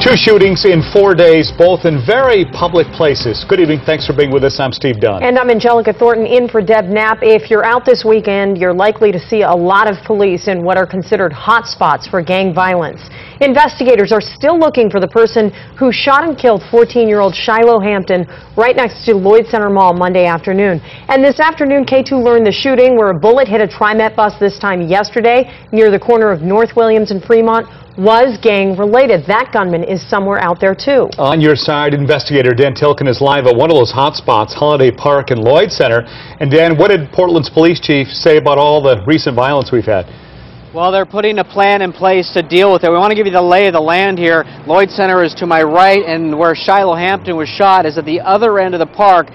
Two shootings in 4 days, both in very public places. Good evening. Thanks for being with us. I'm Steve Dunn. And I'm Angelica Thornton in for Deb Knapp. If you're out this weekend, you're likely to see a lot of police in what are considered hot spots for gang violence. Investigators are still looking for the person who shot and killed 14-year-old Shiloh Hampton right next to Lloyd Center Mall Monday afternoon. And this afternoon, K2 learned the shooting where a bullet hit a TriMet bus this time yesterday near the corner of North Williams and Fremont was gang-related. That gunman is somewhere out there, too. On your side, investigator Dan Tilken is live at one of those hot spots, Holiday Park and Lloyd Center. And Dan, what did Portland's police chief say about all the recent violence we've had? Well, they're putting a plan in place to deal with it. We want to give you the lay of the land here. Lloyd Center is to my right, and where Shiloh Hampton was shot is at the other end of the park,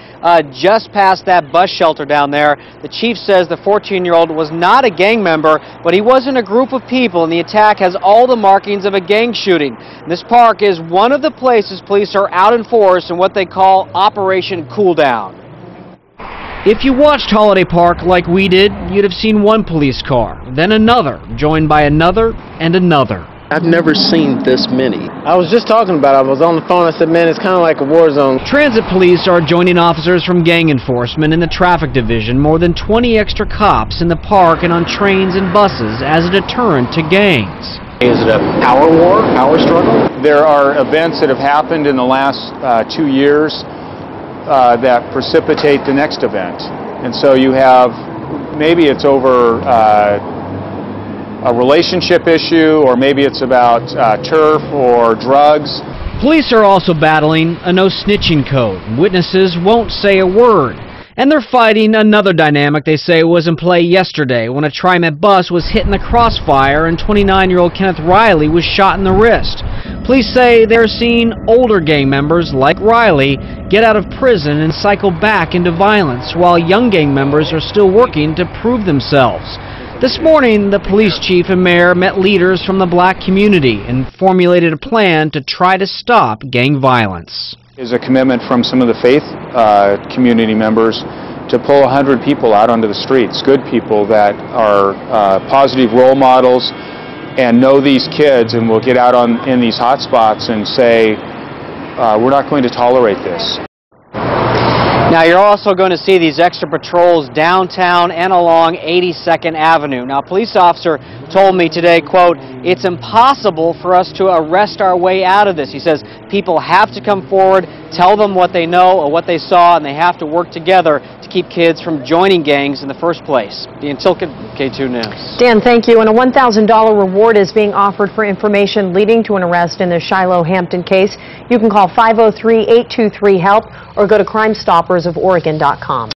just past that bus shelter down there. The chief says the 14-year-old was not a gang member, but he was in a group of people, and the attack has all the markings of a gang shooting. This park is one of the places police are out in force in what they call Operation Cool Down. If you watched Holiday Park like we did, you'd have seen one police car, then another, joined by another and another. I've never seen this many. I was just talking about it. I was on the phone. I said, man, it's kind of like a war zone. Transit police are joining officers from gang enforcement in the traffic division, more than 20 extra cops in the park and on trains and buses as a deterrent to gangs. Is it a power war, power struggle? There are events that have happened in the last 2 years that precipitate the next event. And so you have, maybe it's over a relationship issue, or maybe it's about turf or drugs. Police are also battling a no snitching code. Witnesses won't say a word. And they're fighting another dynamic they say was in play yesterday when a TriMet bus was hit in the crossfire and 29-year-old Kenneth Riley was shot in the wrist. Police say they're seeing older gang members like Riley get out of prison and cycle back into violence, while young gang members are still working to prove themselves. This morning, the police chief and mayor met leaders from the black community and formulated a plan to try to stop gang violence. Is a commitment from some of the faith community members to pull 100 people out onto the streets, good people that are positive role models and know these kids, and will get out in these hot spots and say, we're not going to tolerate this. Now, you're also going to see these extra patrols downtown and along 82nd Avenue. Now, a police officer told me today, quote, "It's impossible for us to arrest our way out of this." He says people have to come forward, tell them what they know or what they saw, and they have to work together to keep kids from joining gangs in the first place. Dan Tilken, K2 News. Dan, thank you. And a $1,000 reward is being offered for information leading to an arrest in the Shiloh Hampton case. You can call 503-823-HELP or go to crimestoppers.Oregon.com.